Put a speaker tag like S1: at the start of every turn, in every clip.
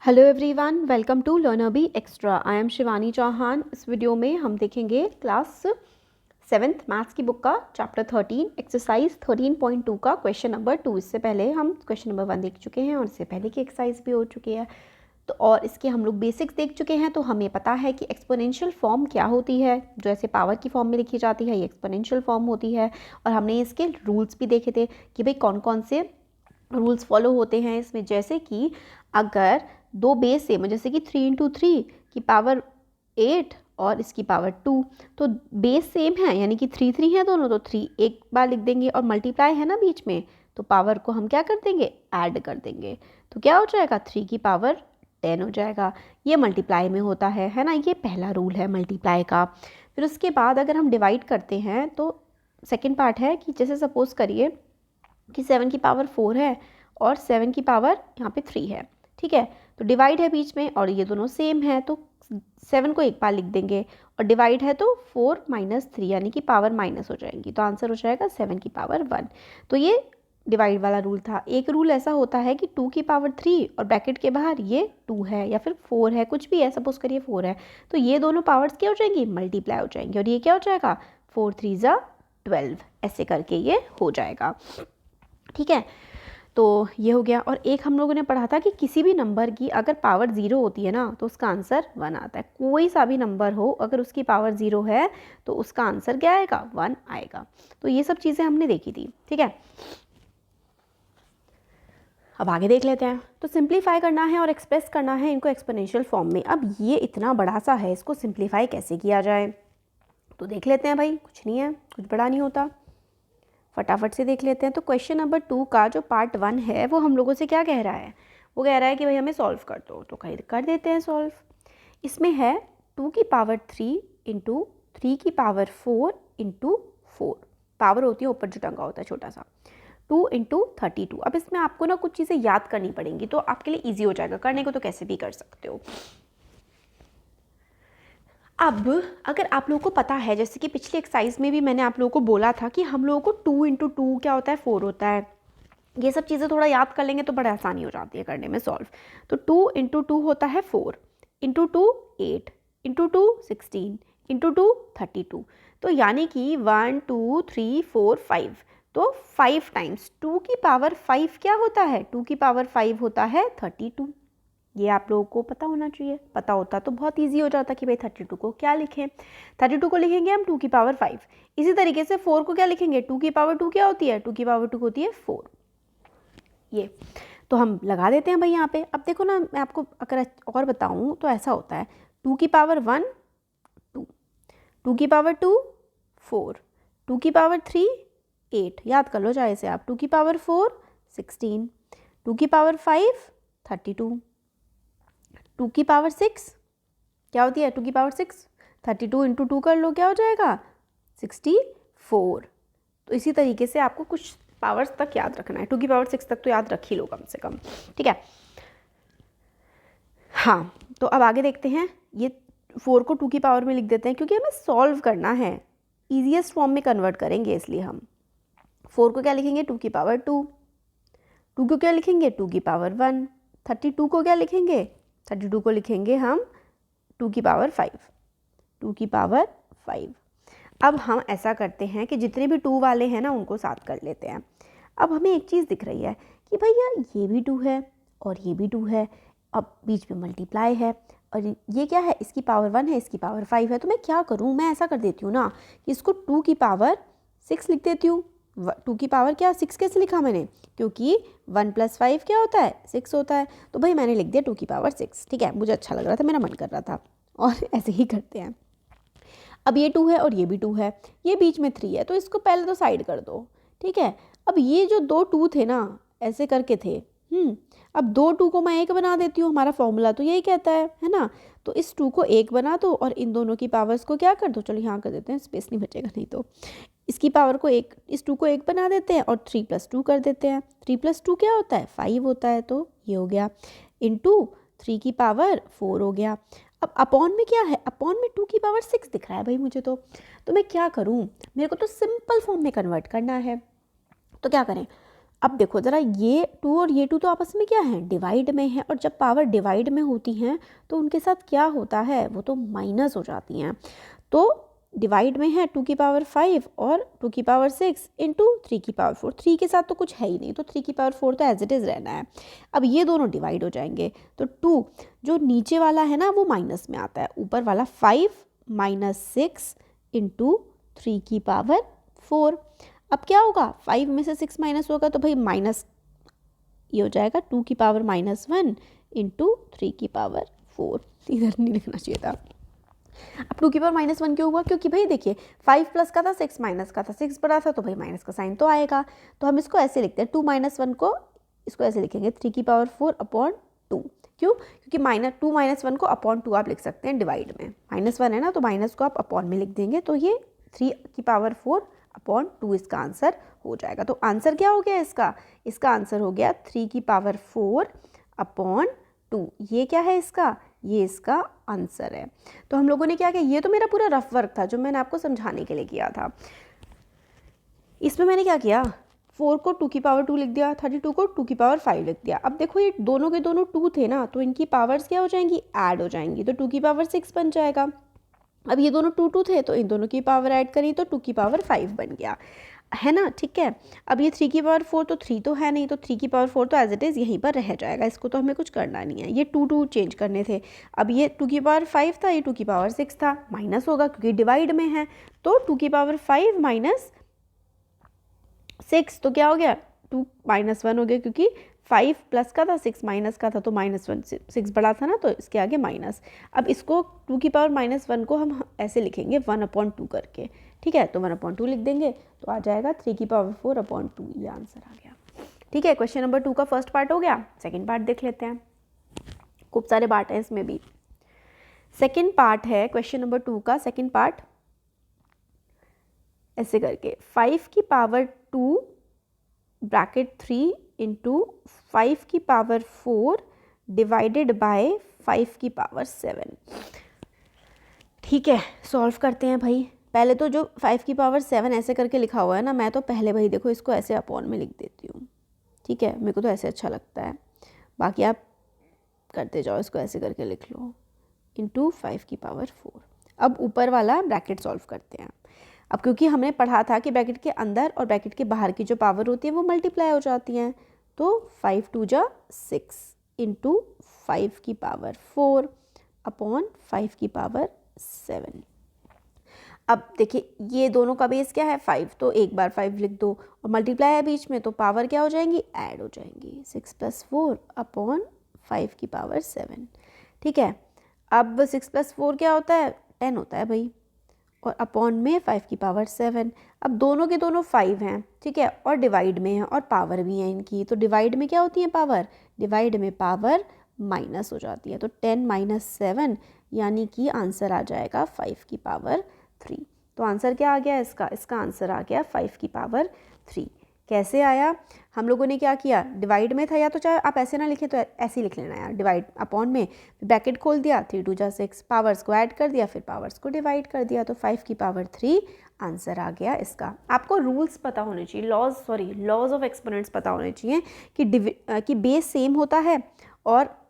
S1: Hello everyone, welcome to learner be extra. I am Shivani Chauhan. इस video में हम देखेंगे क्लास 7th मैथ्स की बुक का चैप्टर 13 एक्सरसाइज 13.2 का क्वेश्चन नंबर 2। इससे पहले हम क्वेश्चन नंबर 1 देख चुके हैं और इससे पहले की एक्सरसाइज भी हो चुकी है। तो और इसके हम लोग बेसिक्स देख चुके हैं। तो हमें पता है कि एक्सपोनेंशियल फॉर्म क्या होती है, जो ऐसे पावर की फॉर्म में लिखी जाती है, ये एक्सपोनेंशियल फॉर्म होती है। और हमने इसके रूल्स भी देखे थे कि भाई कौन कौन से रूल्स फॉलो होते हैं इसमें। जैसे कि अगर दो बेस सेम है, जैसे कि 3 इंटू 3 की पावर 8 और इसकी पावर 2, तो बेस सेम है यानी कि 3 3 है दोनों, तो 3 एक बार लिख देंगे और मल्टीप्लाई है ना बीच में, तो पावर को हम क्या कर देंगे, ऐड कर देंगे। तो क्या हो जाएगा, 3 की पावर 10 हो जाएगा। ये मल्टीप्लाई में होता है ना, ये पहला रूल है मल्टीप्लाई का। फिर उसके बाद अगर हम डिवाइड करते हैं तो सेकेंड पार्ट है कि जैसे सपोज करिए कि 7 की पावर 4 है और 7 की पावर यहाँ पे 3 है, ठीक है। तो डिवाइड है बीच में और ये दोनों सेम है, तो 7 को एक बार लिख देंगे और डिवाइड है तो 4 माइनस 3 यानी कि पावर माइनस हो जाएंगी, तो आंसर हो जाएगा 7 की पावर 1। तो ये डिवाइड वाला रूल था। एक रूल ऐसा होता है कि 2 की पावर 3 और ब्रैकेट के बाहर ये 2 है या फिर 4 है, कुछ भी है, सपोज करिए 4 है, तो ये दोनों पावर्स क्या हो जाएंगी, मल्टीप्लाई हो जाएंगी और ये क्या हो जाएगा, 4 3 ज़ा 12, ऐसे करके ये हो जाएगा, ठीक है। तो ये हो गया। और एक हम लोगों ने पढ़ा था कि किसी भी नंबर की अगर पावर 0 होती है ना तो उसका आंसर 1 आता है। कोई सा भी नंबर हो अगर उसकी पावर 0 है तो उसका आंसर क्या आएगा, 1 आएगा। तो ये सब चीज़ें हमने देखी थी, ठीक है। अब आगे देख लेते हैं। तो सिंप्लीफाई करना है और एक्सप्रेस करना है इनको एक्सपोनेंशियल फॉर्म में। अब ये इतना बड़ा सा है, इसको सिंप्लीफाई कैसे किया जाए, तो देख लेते हैं भाई। कुछ नहीं है, कुछ बड़ा नहीं होता, फटाफट से देख लेते हैं। तो क्वेश्चन नंबर 2 का जो पार्ट 1 है वो हम लोगों से क्या कह रहा है, वो कह रहा है कि भाई हमें सॉल्व कर दो, तो कर देते हैं सॉल्व। इसमें है 2 की पावर 3 इंटू 3 की पावर 4 इंटू 4, पावर होती है ऊपर जो टंगा होता है छोटा सा, 2 इंटू 32। अब इसमें आपको ना कुछ चीज़ें याद करनी पड़ेंगी, तो आपके लिए ईजी हो जाएगा, करने को तो कैसे भी कर सकते हो। अब अगर आप लोगों को पता है, जैसे कि पिछली एक्सरसाइज में भी मैंने आप लोगों को बोला था कि हम लोगों को 2 इंटू 2 क्या होता है, 4 होता है। ये सब चीज़ें थोड़ा याद कर लेंगे तो बड़ा आसानी हो जाती है करने में सॉल्व। तो 2 इंटू 2 होता है 4, इंटू 2 8, इंटू 2 16, इंटू 2 32। तो यानी कि 1 2 3 4 5, तो 5 टाइम्स 2 की पावर 5 क्या होता है, 2 की पावर 5 होता है 32। ये आप लोगों को पता होना चाहिए, पता होता तो बहुत इजी हो जाता कि भाई 32 को क्या लिखें। 32 को लिखेंगे हम 2 की पावर 5। इसी तरीके से 4 को क्या लिखेंगे, 2 की पावर 2 क्या होती है, 2 की पावर 2 होती है 4। ये तो हम लगा देते हैं भाई यहाँ पे। अब देखो ना, मैं आपको अगर और बताऊँ तो ऐसा होता है, 2 की पावर 1 2, 2 की पावर 2 4, 2 की पावर 3 8, याद कर लो चाहे से आप, 2 की पावर 4 16, 2 की पावर 5 32, 2 की पावर 6 क्या होती है, 2 की पावर 6, 32 इंटू 2 कर लो, क्या हो जाएगा 64। तो इसी तरीके से आपको कुछ पावर्स तक याद रखना है, 2 की पावर 6 तक तो याद रख ही लो कम से कम, ठीक है। हाँ, तो अब आगे देखते हैं। ये 4 को 2 की पावर में लिख देते हैं क्योंकि हमें सॉल्व करना है, ईजीएस्ट फॉर्म में कन्वर्ट करेंगे, इसलिए हम 4 को क्या लिखेंगे, 2 की पावर 2, 2 को क्या लिखेंगे, 2 की पावर 1, 32 को क्या लिखेंगे, 32 को लिखेंगे हम 2 की पावर 5, 2 की पावर 5। अब हम ऐसा करते हैं कि जितने भी 2 वाले हैं ना उनको साथ कर लेते हैं। अब हमें एक चीज़ दिख रही है कि भैया ये भी 2 है और ये भी 2 है, अब बीच में मल्टीप्लाई है और ये क्या है, इसकी पावर 1 है, इसकी पावर 5 है। तो मैं क्या करूँ, मैं ऐसा कर देती हूँ ना कि इसको 2 की पावर 6 लिख देती हूँ। 2 की पावर क्या 6 कैसे लिखा मैंने, क्योंकि 1 + 5 क्या होता है, 6 होता है, तो भाई मैंने लिख दिया 2 की पावर 6, ठीक है। मुझे अच्छा लग रहा था, मेरा मन कर रहा था, और ऐसे ही करते हैं। अब ये 2 है और ये भी 2 है, ये बीच में 3 है, तो इसको पहले तो साइड कर दो, ठीक है। अब ये जो 2 2 थे ना, ऐसे करके थे, अब 2 2 को मैं 1 बना देती हूँ, हमारा फॉर्मूला तो यही कहता है ना। तो इस 2 को 1 बना दो और इन दोनों की पावर्स को क्या कर दो, चलो यहाँ कर देते हैं, स्पेस नहीं बचेगा नहीं तो। इसकी पावर को 1, इस 2 को 1 बना देते हैं और 3 + 2 कर देते हैं। 3 + 2 क्या होता है, 5 होता है, तो ये हो गया, इंटू 3 की पावर 4 हो गया। अब अपॉन में क्या है, अपॉन में 2 की पावर 6 दिख रहा है भाई मुझे, तो मैं क्या करूं, मेरे को तो सिंपल फॉर्म में कन्वर्ट करना है। तो क्या करें, अब देखो ज़रा, ये 2 और ये 2 तो आपस में क्या है, डिवाइड में है, और जब पावर डिवाइड में होती हैं तो उनके साथ क्या होता है, वो तो माइनस हो जाती हैं। तो डिवाइड में है 2 की पावर 5 और 2 की पावर 6 इंटू 3 की पावर 4, 3 के साथ तो कुछ है ही नहीं, तो 3 की पावर 4 तो एज इट इज़ रहना है। अब ये दोनों डिवाइड हो जाएंगे, तो 2 जो नीचे वाला है ना वो माइनस में आता है, ऊपर वाला 5 माइनस 6 इंटू 3 की पावर 4। अब क्या होगा, 5 में से 6 माइनस होगा तो भाई माइनस ये हो जाएगा 2 की पावर -1 इंटू 3 की पावर 4। इधर नहीं लिखना चाहिए था। अब 2 की पावर -1 क्यों हुआ, क्योंकि भाई देखिए 5 प्लस का था, 6 माइनस का था, 6 बड़ा था तो भाई माइनस का साइन तो आएगा। तो हम इसको ऐसे लिखते हैं, 2 - 1 को इसको ऐसे लिखेंगे 3 की पावर 4 अपॉन 2। क्यों, क्योंकि -2 - 1 को अपॉन 2 आप लिख सकते हैं डिवाइड में, -1 है ना तो माइनस को आप अपॉन में लिख देंगे, तो ये 3 की पावर 4 अपॉन 2 इसका आंसर हो जाएगा। तो आंसर क्या हो गया इसका आंसर हो गया 3 की पावर 4 अपॉन 2। ये क्या है इसका, ये इसका आंसर है। तो हम लोगों ने क्या किया, ये तो मेरा पूरा रफ वर्क था जो मैंने आपको समझाने के लिए किया था। इसमें मैंने क्या किया, 4 को 2 की पावर 2 लिख दिया, 32 को 2 की पावर 5 लिख दिया। अब देखो ये दोनों के दोनों 2 थे ना, तो इनकी पावर्स क्या हो जाएंगी, ऐड हो जाएंगी, तो 2 की पावर 6 बन जाएगा। अब ये दोनों 2 थे तो इन दोनों की पावर ऐड करी तो 2 की पावर 5 बन गया, है ना, ठीक है। अब ये 3 की पावर 4 तो 3 तो है नहीं, तो 3 की पावर 4 तो एज इट इज़ यहीं पर रह जाएगा, इसको तो हमें कुछ करना नहीं है। ये 2 चेंज करने थे। अब ये 2 की पावर 5 था, ये 2 की पावर 6 था, माइनस होगा क्योंकि डिवाइड में है, तो 2 की पावर 5 माइनस 6 तो क्या हो गया, 2 -1 हो गया, क्योंकि 5 प्लस का था, 6 माइनस का था, तो -1, 6 बड़ा था ना तो इसके आगे माइनस। अब इसको 2 की पावर -1 को हम ऐसे लिखेंगे 1/2 करके, ठीक है, तो 1/2 लिख देंगे तो आ जाएगा 3 की पावर 4/2। ये आंसर आ गया, ठीक है। क्वेश्चन नंबर 2 का फर्स्ट पार्ट हो गया। सेकेंड पार्ट देख लेते हैं, खूब सारे पार्ट हैं इसमें भी। सेकेंड पार्ट है क्वेश्चन नंबर 2 का सेकेंड पार्ट, ऐसे करके 5 की पावर 2 ब्रैकेट 3 इंटू 5 की पावर 4 डिवाइडेड बाय 5 की पावर 7। ठीक है, सॉल्व करते हैं भाई। पहले तो जो 5 की पावर 7 ऐसे करके लिखा हुआ है ना, मैं तो पहले भाई देखो इसको ऐसे अपॉन में लिख देती हूँ, ठीक है, मेरे को तो ऐसे अच्छा लगता है, बाकी आप करते जाओ, इसको ऐसे करके लिख लो इंटू 5 की पावर 4। अब ऊपर वाला ब्रैकेट सॉल्व करते हैं। अब क्योंकि हमने पढ़ा था कि ब्रैकेट के अंदर और ब्रैकेट के बाहर की जो पावर होती है वो मल्टीप्लाई हो जाती हैं, तो 5 2 जा 6 इंटू 5 की पावर 4 अपॉन 5 की पावर 7। अब देखिए ये दोनों का बेस क्या है 5, तो एक बार 5 लिख दो, और मल्टीप्लाई है बीच में तो पावर क्या हो जाएंगी, ऐड हो जाएंगी, 6 + 4 अपॉन 5 की पावर 7, ठीक है। अब 6 + 4 क्या होता है, 10 होता है भाई, और अपॉन में 5 की पावर 7। अब दोनों के दोनों 5 हैं, ठीक है, और डिवाइड में है और पावर भी है इनकी, तो डिवाइड में क्या होती है पावर, डिवाइड में पावर माइनस हो जाती है, तो 10 - 7 यानी कि आंसर आ जाएगा 5 की पावर 3। तो आंसर क्या आ गया इसका आंसर आ गया 5 की पावर 3। कैसे आया, हम लोगों ने क्या किया, डिवाइड में था, या तो चाहे आप ऐसे ना लिखें तो ऐसे ही लिख लेना यार, डिवाइड अपॉन में ब्रैकेट खोल दिया, 3 2 जा 6, पावर्स को ऐड कर दिया, फिर पावर्स को डिवाइड कर दिया, तो 5 की पावर 3 आंसर आ गया इसका। आपको रूल्स पता होने चाहिए, लॉज ऑफ एक्सपोनेंट्स पता होने चाहिए कि बेस सेम होता है और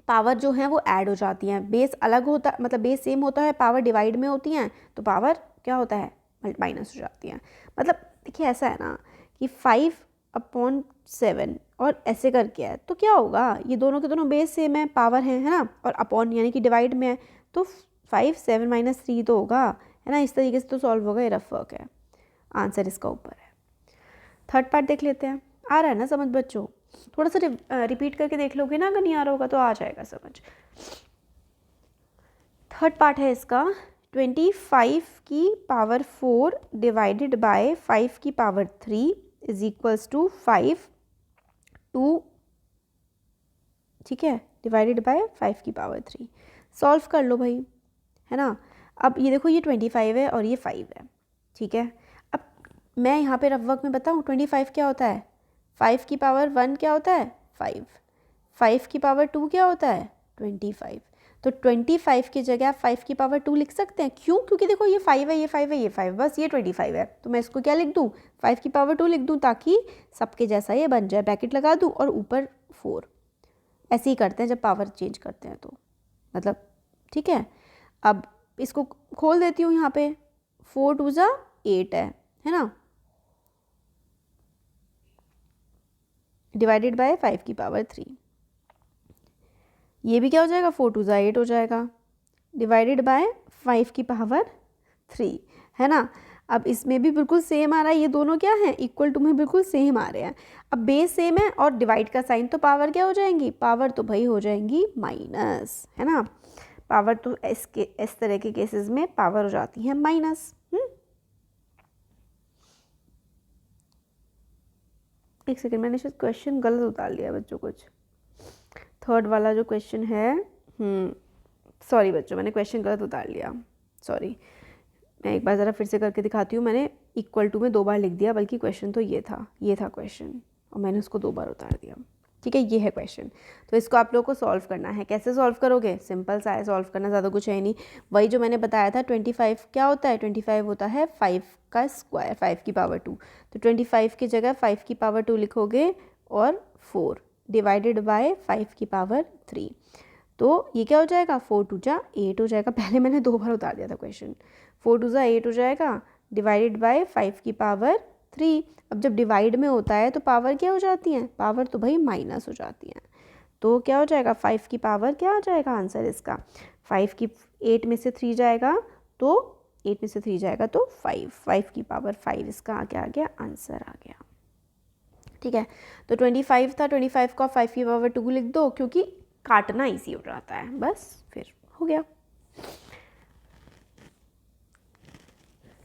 S1: पावर जो है वो ऐड हो जाती हैं, बेस अलग होता, मतलब बेस सेम होता है, पावर डिवाइड में होती हैं, तो पावर क्या होता है, माइनस हो जाती हैं। मतलब देखिए ऐसा है ना कि 5/7 और ऐसे करके है, तो क्या होगा, ये दोनों के दोनों बेस सेम है, पावर है ना, और अपॉन यानी कि डिवाइड में है, तो 5 7 - 3 तो होगा, है ना, इस तरीके से तो सॉल्व होगा, ये रफ वर्क है, आंसर इसका ऊपर है। थर्ड पार्ट देख लेते हैं, आ रहा है ना समझ बच्चों, थोड़ा सा रिपीट करके देख लोगे ना, अगर नहीं आ रहा होगा तो आ जाएगा समझ। थर्ड पार्ट है इसका, 25 की पावर 4 डिवाइडेड बाय 5 की पावर 3 इज इक्वल्स टू 5 2, ठीक है, डिवाइडेड बाय 5 की पावर 3। सॉल्व कर लो भाई, है ना। अब ये देखो ये 25 है और ये 5 है, ठीक है। अब मैं यहाँ पे रफ वर्क में बताऊँ, 25 क्या होता है, 5 की पावर 1 क्या होता है 5, 5 की पावर 2 क्या होता है 25, तो 25 की जगह आप 5 की पावर 2 लिख सकते हैं। क्यों? क्योंकि देखो ये 5 है, ये 5 है, ये 5, बस ये 25 है। तो मैं इसको क्या लिख दूँ, 5 की पावर 2 लिख दूँ ताकि सबके जैसा ये बन जाए, ब्रैकेट लगा दूँ और ऊपर 4। ऐसे ही करते हैं जब पावर चेंज करते हैं तो, मतलब ठीक है। अब इसको खोल देती हूँ यहाँ पे, 4 2 जा 8 है ना, डिवाइडेड बाय 5 की पावर 3। ये भी क्या हो जाएगा, 4 2 जा 8 हो जाएगा, डिवाइडेड बाय 5 की पावर 3, है ना। अब इसमें भी बिल्कुल सेम आ रहा है, ये दोनों क्या हैं, इक्वल टू में बिल्कुल सेम आ रहे हैं। अब बेस सेम है और डिवाइड का साइन, तो पावर क्या हो जाएंगी, पावर तो भाई हो जाएंगी माइनस, है ना। पावर तो इस तरह के केसेस में पावर हो जाती है माइनस। एक सेकेंड, मैंने शायद क्वेश्चन गलत उतार लिया बच्चों, कुछ थर्ड वाला जो क्वेश्चन है, सॉरी बच्चों, मैंने क्वेश्चन गलत उतार लिया, सॉरी। मैं एक बार ज़रा फिर से करके दिखाती हूँ। मैंने इक्वल टू में 2 बार लिख दिया, बल्कि क्वेश्चन तो ये था क्वेश्चन, और मैंने उसको 2 बार उतार दिया। ठीक है, ये है क्वेश्चन। तो इसको आप लोगों को सॉल्व करना है। कैसे सॉल्व करोगे, सिंपल सा है सॉल्व करना, ज़्यादा कुछ है नहीं। वही जो मैंने बताया था, 25 क्या होता है, 25 होता है 5 का स्क्वायर, 5 की पावर 2। तो 25 की जगह 5 की पावर 2 लिखोगे और 4 डिवाइडेड बाय 5 की पावर 3। तो ये क्या हो जाएगा, 4 2 जा 8 हो जाएगा। पहले मैंने 2 बार उतार दिया था क्वेश्चन। 4 2 जा 8 हो जाएगा, डिवाइडेड बाय 5 की पावर 3। अब जब डिवाइड में होता है तो पावर क्या हो जाती हैं, पावर तो भाई माइनस हो जाती हैं। तो क्या हो जाएगा, 5 की पावर क्या आ जाएगा आंसर इसका, 5 की 8 में से 3 जाएगा तो 8 में से 3 जाएगा तो 5 की पावर 5 इसका आगे आ गया, आंसर आ गया। ठीक है, तो 25 था, 25 को 5 की पावर 2 लिख दो, क्योंकि काटना इजी हो जाता है, बस फिर हो गया।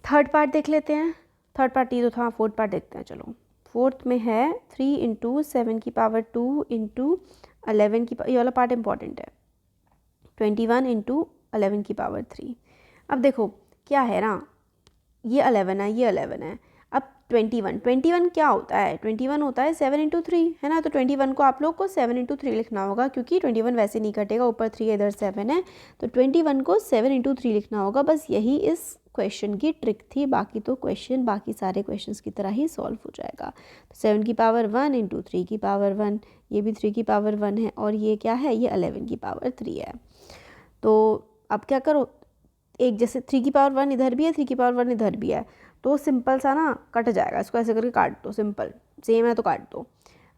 S1: थर्ड पार्ट देख लेते हैं। थर्ड पार्ट ये तो था, फोर्थ पार्ट देखते हैं। चलो, फोर्थ में है 3 इंटू 7 की पावर 2 इंटू 11 की, ये वाला पार्ट इंपॉर्टेंट है, 21 इंटू 11 की पावर 3। अब देखो क्या है ना, ये 11 है, ये 11 है। अब 21 क्या होता है, 21 होता है 7 इंटू 3, है ना। तो 21 को आप लोग को 7 इंटू 3 लिखना होगा, क्योंकि 21 वैसे नहीं कटेगा, ऊपर 3 इधर 7 है। तो 21 को 7 इंटू 3 लिखना होगा। बस यही इस क्वेश्चन की ट्रिक थी, बाकी तो क्वेश्चन बाकी सारे क्वेश्चंस की तरह ही सॉल्व हो जाएगा। तो 7 की पावर 1 इंटू 3 की पावर 1, ये भी 3 की पावर 1 है, और ये क्या है, ये 11 की पावर 3 है। तो अब क्या करो, एक जैसे 3 की पावर 1 इधर भी है, 3 की पावर 1 इधर भी है, तो सिंपल सा ना कट जाएगा, इसको ऐसे करके काट दो, सिंपल सेम है तो काट दो।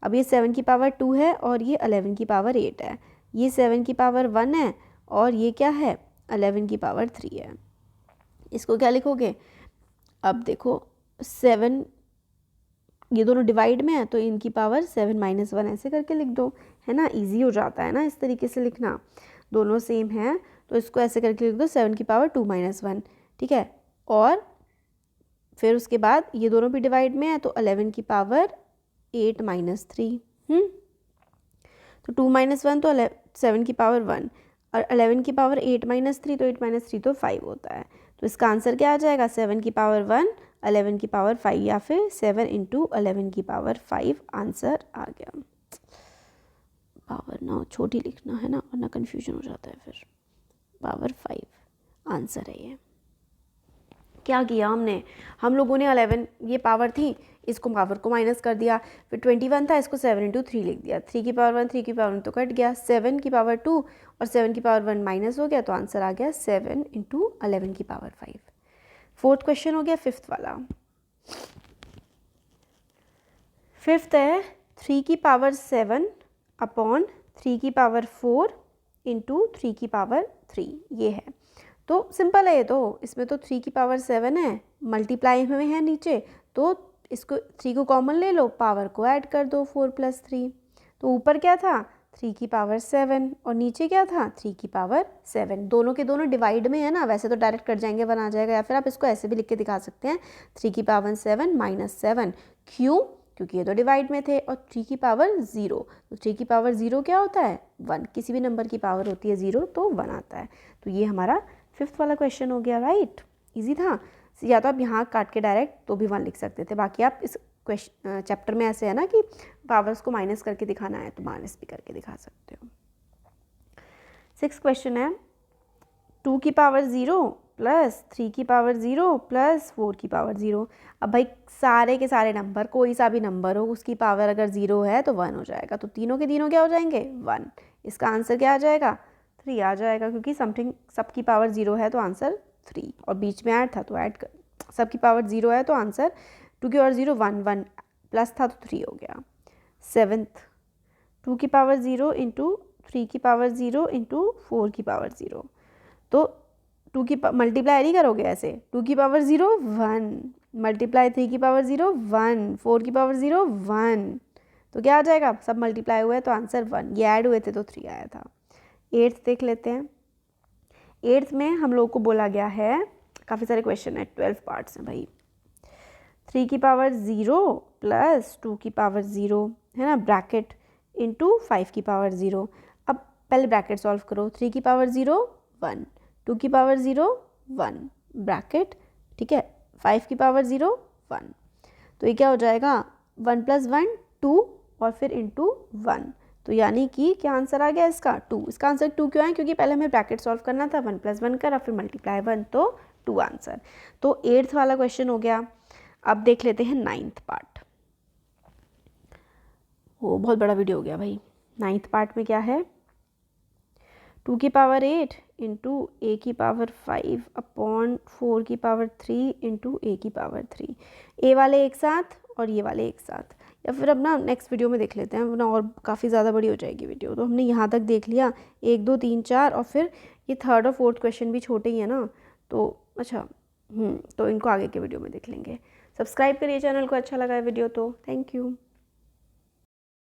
S1: अब ये 7 की पावर 2 है और ये 11 की पावर 8 है, ये 7 की पावर 1 है और ये क्या है, 11 की पावर 3 है। इसको क्या लिखोगे, अब देखो 7, ये दोनों डिवाइड में है तो इनकी पावर 7 माइनस 1 ऐसे करके लिख दो, है ना। ईजी हो जाता है ना इस तरीके से लिखना, दोनों सेम है तो इसको ऐसे करके लिख दो, 7 की पावर 2 माइनस 1, ठीक है। और फिर उसके बाद ये दोनों भी डिवाइड में है तो 11 की पावर 8 माइनस 3, तो 2 माइनस 1 तो 7 की पावर 1, और 11 की पावर 8 माइनस 3, तो 8 माइनस 3 तो 5 होता है। तो इसका आंसर क्या आ जाएगा, 7 की पावर 1 11 की पावर 5, या फिर 7 इंटू 11 की पावर 5 आंसर आ गया। पावर ना छोटी लिखना है ना, वरना कन्फ्यूजन हो जाता है फिर। पावर 5 आंसर है ये। क्या किया हमने, हम लोगों ने 11 ये पावर थी, इसको पावर को माइनस कर दिया, फिर 21 था, इसको 7 इंटू 3 लिख दिया, 3 की पावर 1 3 की पावर 1 तो कट गया, 7 की पावर 2 और 7 की पावर 1 माइनस हो गया, तो आंसर आ गया 7 इंटू 11 की पावर 5। फोर्थ क्वेश्चन हो गया फिफ्थ वाला। फिफ्थ है 3 की पावर 7 अपॉन 3 की पावर 4 इंटू 3 की पावर 3, ये है। तो सिंपल है ये तो, इसमें तो 3 की पावर 7 है, मल्टीप्लाई हुए हैं नीचे, तो इसको 3 को कॉमन ले लो, पावर को ऐड कर दो 4 + 3, तो ऊपर क्या था 3 की पावर 7 और नीचे क्या था 3 की पावर 7, दोनों के दोनों डिवाइड में है ना, वैसे तो डायरेक्ट कट जाएंगे 1 आ जाएगा, या फिर आप इसको ऐसे भी लिख के दिखा सकते हैं 3 की पावर 7 माइनस 7, क्यों, क्योंकि ये तो डिवाइड में थे, और 3 की पावर 0, तो 3 की पावर 0 क्या होता है 1, किसी भी नंबर की पावर होती है 0 तो 1 आता है। तो ये हमारा फिफ्थ वाला क्वेश्चन हो गया, राइट, इजी था। या तो आप यहाँ काट के डायरेक्ट तो भी 1 लिख सकते थे, बाकी आप इस क्वेश्चन चैप्टर में ऐसे है ना कि पावर्स को माइनस करके दिखाना है तो माइनस भी करके दिखा सकते हो। 6 क्वेश्चन है 2 की पावर 0 प्लस 3 की पावर 0 प्लस 4 की पावर 0। अब भाई सारे के सारे नंबर, कोई सा भी नंबर हो उसकी पावर अगर 0 है तो 1 हो जाएगा, तो तीनों के तीनों क्या हो जाएंगे 1। इसका आंसर क्या आ जाएगा 3 आ जाएगा, क्योंकि समथिंग सबकी पावर 0 है तो आंसर 3, और बीच में ऐड था तो ऐड सबकी पावर 0 है तो आंसर 2 की पावर 0 1 1 प्लस था तो 3 हो गया। 7th 2 की पावर 0 इंटू 3 की पावर 0 इंटू 4 की पावर 0, तो 2 की मल्टीप्लाई नहीं करोगे ऐसे, 2 की पावर 0 1 मल्टीप्लाई 3 की पावर 0 1 4 की पावर 0 1, तो क्या आ जाएगा, सब मल्टीप्लाई हुए तो आंसर 1, ये ऐड हुए थे तो 3 आया था। 8th देख लेते हैं। 8th में हम लोग को बोला गया है, काफ़ी सारे क्वेश्चन है, 12 पार्ट्स हैं भाई। 3 की पावर 0 प्लस 2 की पावर 0 है ना, ब्रैकेट इंटू 5 की पावर 0। अब पहले ब्रैकेट सॉल्व करो, 3 की पावर 0 1, 2 की पावर 0 1 ब्रैकेट, ठीक है, 5 की पावर 0 1, तो ये क्या हो जाएगा 1 + 1 2 और फिर इंटू 1, तो यानी कि क्या आंसर आ गया इसका 2। इसका आंसर 2 क्यों है, क्योंकि पहले हमें ब्रैकेट सॉल्व करना था, 1 + 1 करा फिर मल्टीप्लाई 1 तो 2 आंसर। तो 8th वाला क्वेश्चन हो गया। अब देख लेते हैं 9th पार्ट। वो बहुत बड़ा वीडियो हो गया भाई। 9th पार्ट में क्या है, 2 की पावर 8 इंटू ए की पावर 5 अपॉन 4 की पावर 3 इंटू ए की पावर 3। ए वाले एक साथ और ये वाले एक साथ, या फिर अब ना नेक्स्ट वीडियो में देख लेते हैं, वरना और काफ़ी ज़्यादा बड़ी हो जाएगी वीडियो। तो हमने यहाँ तक देख लिया 1 2 3 4, और फिर ये 3rd और 4th क्वेश्चन भी छोटे ही है ना, तो अच्छा तो इनको आगे के वीडियो में देख लेंगे। सब्सक्राइब करिए चैनल को, अच्छा लगा है वीडियो तो थैंक यू।